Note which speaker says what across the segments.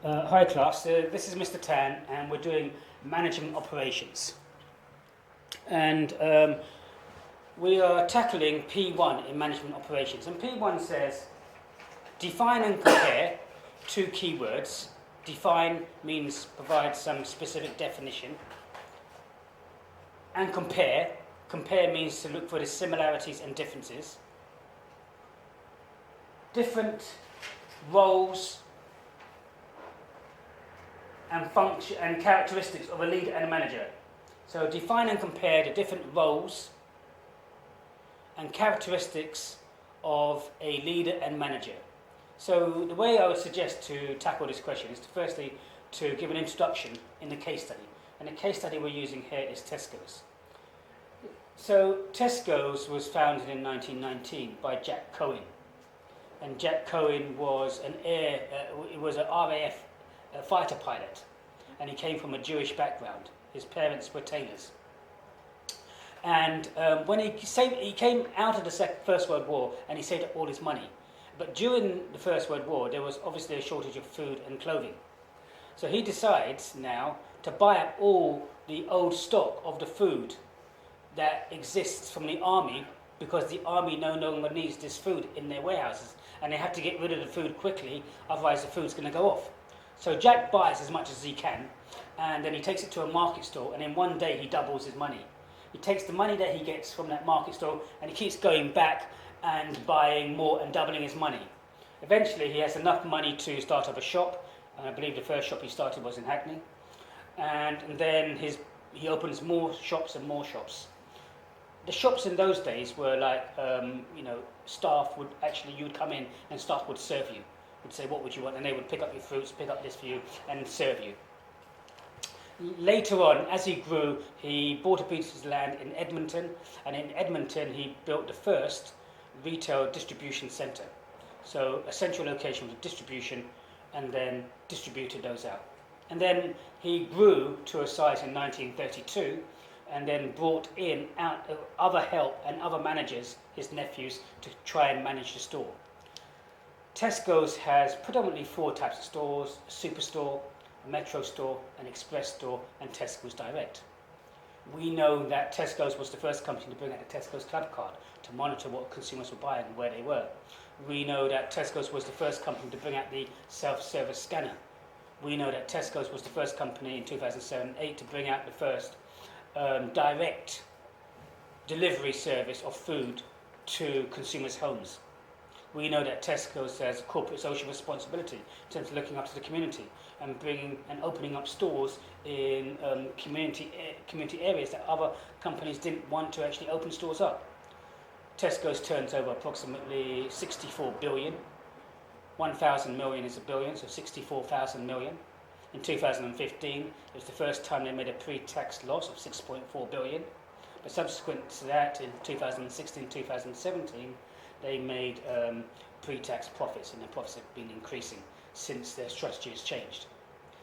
Speaker 1: Hi class, this is Mr. Tan and we're doing management operations. And we are tackling P1 in management operations. And P1 says define and compare two keywords. Define means provide some specific definition. And compare means to look for the similarities and differences. Different roles and function and characteristics of a leader and a manager. So define and compare the different roles and characteristics of a leader and manager. So the way I would suggest to tackle this question is to firstly to give an introduction in the case study. And the case study we're using here is Tesco's. So Tesco's was founded in 1919 by Jack Cohen. And Jack Cohen was an RAF fighter pilot, and he came from a Jewish background. His parents were tailors. And when he came out of the First World War, and he saved up all his money. But during the First World War, there was obviously a shortage of food and clothing. So he decides now to buy up all the old stock of the food that exists from the army, because the army no longer needs this food in their warehouses, and they have to get rid of the food quickly, otherwise the food's going to go off. So Jack buys as much as he can, and then he takes it to a market store, and in one day he doubles his money. He takes the money that he gets from that market store, and he keeps going back and buying more and doubling his money. Eventually he has enough money to start up a shop, and I believe the first shop he started was in Hackney, and then he opens more shops and more shops. The shops in those days were like, staff would actually, you would come in and staff would serve you. Would say, what would you want? And they would pick up your fruits, pick up this for you, and serve you. Later on, as he grew, he bought a piece of land in Edmonton, and in Edmonton he built the first retail distribution centre. So a central location for distribution, and then distributed those out. And then he grew to a size in 1932, and then brought in other help and other managers, his nephews, to try and manage the store. Tesco's has predominantly 4 types of stores: a superstore, a metro store, an express store, and Tesco's Direct. We know that Tesco's was the first company to bring out the Tesco's Club Card to monitor what consumers were buying and where they were. We know that Tesco's was the first company to bring out the self-service scanner. We know that Tesco's was the first company in 2007-8 to bring out the first direct delivery service of food to consumers' homes. We know that Tesco's has corporate social responsibility in terms of looking after the community and bringing and opening up stores in community areas that other companies didn't want to actually open stores up. Tesco's turns over approximately 64 billion. 1,000 million is a billion, so 64,000 million. In 2015, it was the first time they made a pre-tax loss of 6.4 billion. But subsequent to that, in 2016, 2017, they made pre-tax profits, and their profits have been increasing since their strategy has changed.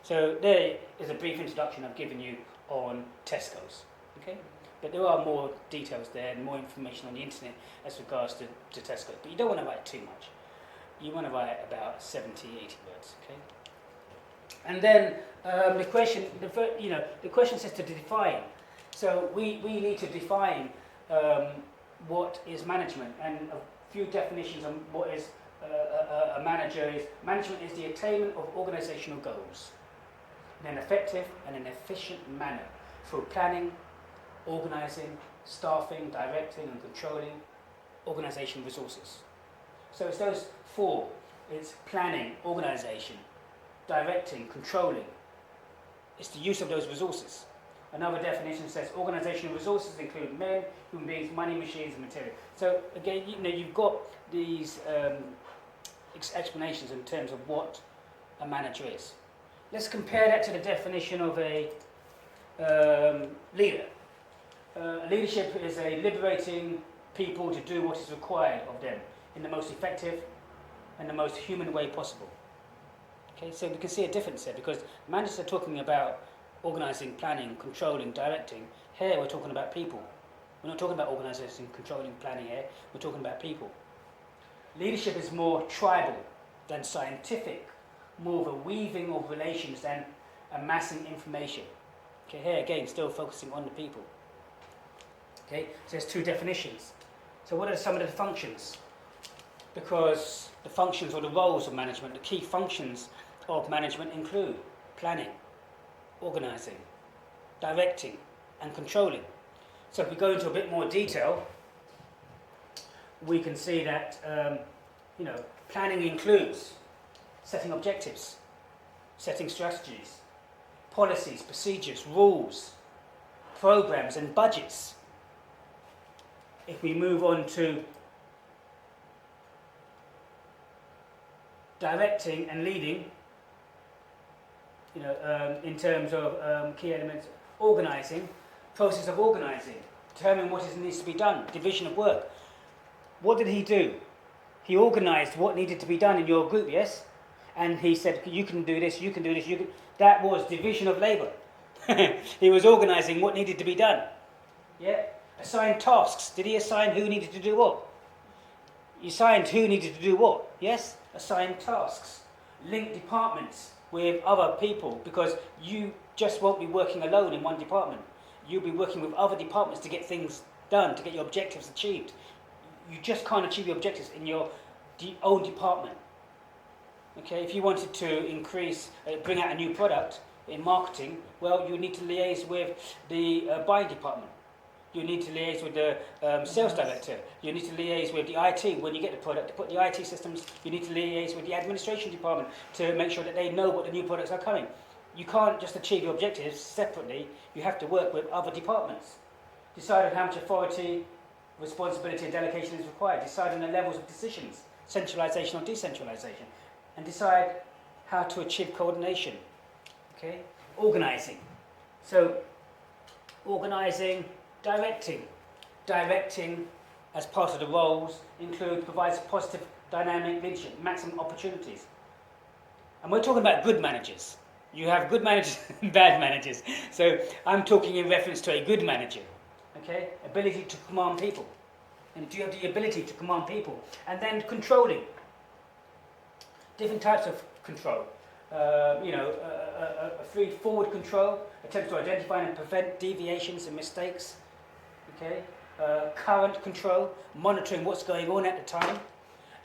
Speaker 1: So there is a brief introduction I've given you on Tesco's. Okay? But there are more details there and more information on the internet as regards to Tesco's. But you don't want to write too much. You want to write about 70, 80 words. Okay? And then the question says to define. So we need to define what is management, and a few definitions on what is a manager is. Management is the attainment of organizational goals in an effective and an efficient manner through planning, organizing, staffing, directing and controlling organization resources. So it's those 4. It's planning, organization, directing, controlling. It's the use of those resources. Another definition says organizational resources include men, human beings, money, machines, and material. So again, you've got these explanations in terms of what a manager is. Let's compare that to the definition of a leader. Leadership is a liberating people to do what is required of them in the most effective and the most human way possible. Okay, so we can see a difference there, because managers are talking about organising, planning, controlling, directing. Here we're talking about people. We're not talking about organising, controlling, planning here. We're talking about people. Leadership is more tribal than scientific more of a weaving of relations than amassing information. Okay, here again, still focusing on the people. Okay, so there's two definitions. So what are some of the functions? Because the functions or the roles of management, the key functions of management include planning, organising, directing, and controlling. So if we go into a bit more detail, we can see that planning includes setting objectives, setting strategies, policies, procedures, rules, programs, and budgets. If we move on to directing and leading, in terms of key elements, organising, process of organising, determine what needs to be done, division of work. What did he do? He organised what needed to be done in your group, yes? And he said, you can do this, you can do this, you can... That was division of labour. He was organising what needed to be done. Yeah? Assign tasks. Did he assign who needed to do what? He assigned who needed to do what, yes? Assign tasks. Link departments with other people, because you just won't be working alone in one department. You'll be working with other departments to get things done, to get your objectives achieved. You just can't achieve your objectives in your own department. Okay, if you wanted to bring out a new product in marketing, well, you need to liaise with the buying department. You need to liaise with the sales director. You need to liaise with the IT when you get the product. To put the IT systems, you need to liaise with the administration department to make sure that they know what the new products are coming. You can't just achieve your objectives separately. You have to work with other departments. Decide on how much authority, responsibility and delegation is required. Decide on the levels of decisions, centralisation or decentralisation. And decide how to achieve coordination. Okay? Organising. So, organising, directing. Directing, as part of the roles, provides positive dynamic leadership, maximum opportunities. And we're talking about good managers. You have good managers and bad managers. So I'm talking in reference to a good manager. Okay? Ability to command people. And do you have the ability to command people? And then controlling. Different types of control. A free forward control, attempts to identify and prevent deviations and mistakes. Okay? Current control, monitoring what's going on at the time.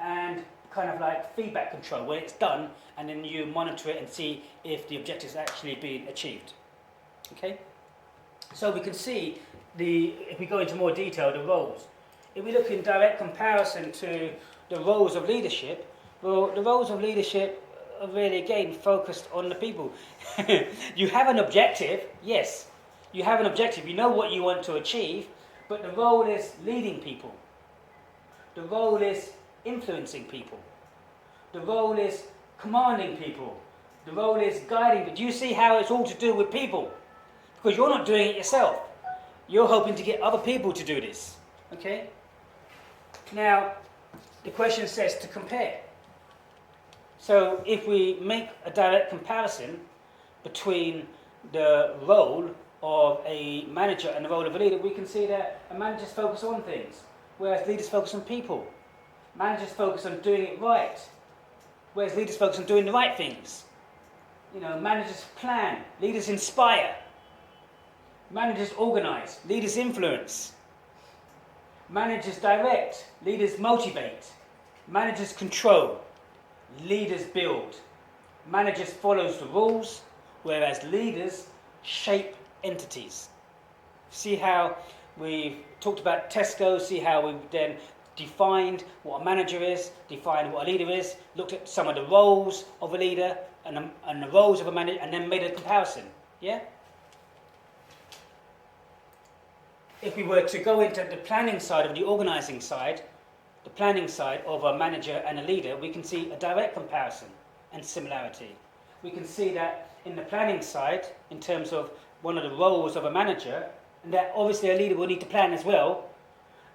Speaker 1: And kind of like feedback control, where it's done and then you monitor it and see if the objectives are actually being achieved. Okay? So we can see, if we go into more detail, the roles. If we look in direct comparison to the roles of leadership, well, the roles of leadership are really, again, focused on the people. You have an objective, yes. You have an objective, you know what you want to achieve, but the role is leading people. The role is influencing people. The role is commanding people. The role is guiding people. Do you see how it's all to do with people? Because you're not doing it yourself. You're hoping to get other people to do this. Okay? Now, the question says to compare. So if we make a direct comparison between the role of a manager and the role of a leader, we can see that a manager's focus on things, whereas leaders focus on people. Managers focus on doing it right, whereas leaders focus on doing the right things. Managers plan, leaders inspire. Managers organise, leaders influence. Managers direct, leaders motivate. Managers control, leaders build. Managers follows the rules, whereas leaders shape entities. See how we've talked about Tesco, see how we've then defined what a manager is, defined what a leader is, looked at some of the roles of a leader and the roles of a manager, and then made a comparison. Yeah? If we were to go into the planning side of the organising side, the planning side of a manager and a leader, we can see a direct comparison and similarity. We can see that in the planning side, in terms of one of the roles of a manager, and that obviously a leader will need to plan as well.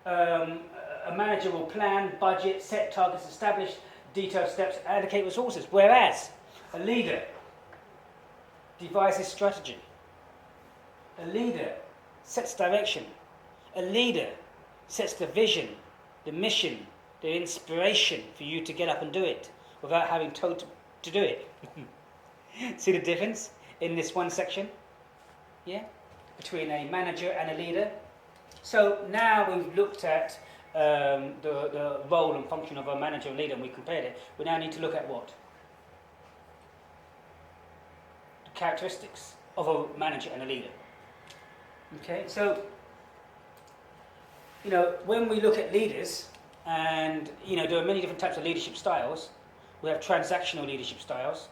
Speaker 1: A manager will plan, budget, set targets, establish detailed steps, allocate resources, whereas a leader devises strategy. A leader sets direction. A leader sets the vision, the mission, the inspiration for you to get up and do it without having told to do it. See the difference in this one section? Yeah? Between a manager and a leader. So now we've looked at the role and function of a manager and leader, and we compared it. We now need to look at what? The characteristics of a manager and a leader. Okay, so, when we look at leaders, and, there are many different types of leadership styles. We have transactional leadership styles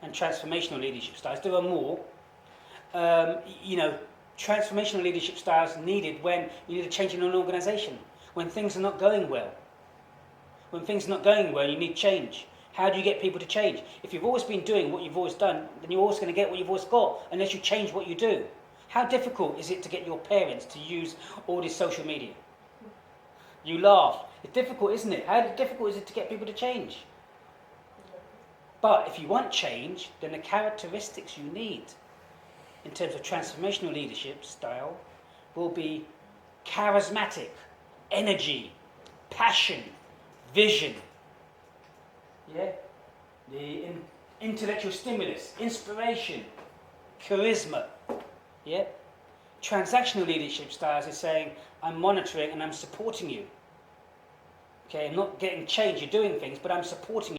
Speaker 1: and transformational leadership styles. There are more. Transformational leadership styles needed when you need a change in an organisation, when things are not going well. When things are not going well, you need change. How do you get people to change? If you've always been doing what you've always done, then you're always going to get what you've always got, unless you change what you do. How difficult is it to get your parents to use all this social media? You laugh. It's difficult, isn't it? How difficult is it to get people to change? But if you want change, then the characteristics you need in terms of transformational leadership style will be charismatic, energy, passion, vision. Yeah? The intellectual stimulus, inspiration, charisma. Yeah? Transactional leadership styles is saying, I'm monitoring and I'm supporting you. Okay, I'm not getting change, you're doing things, but I'm supporting you.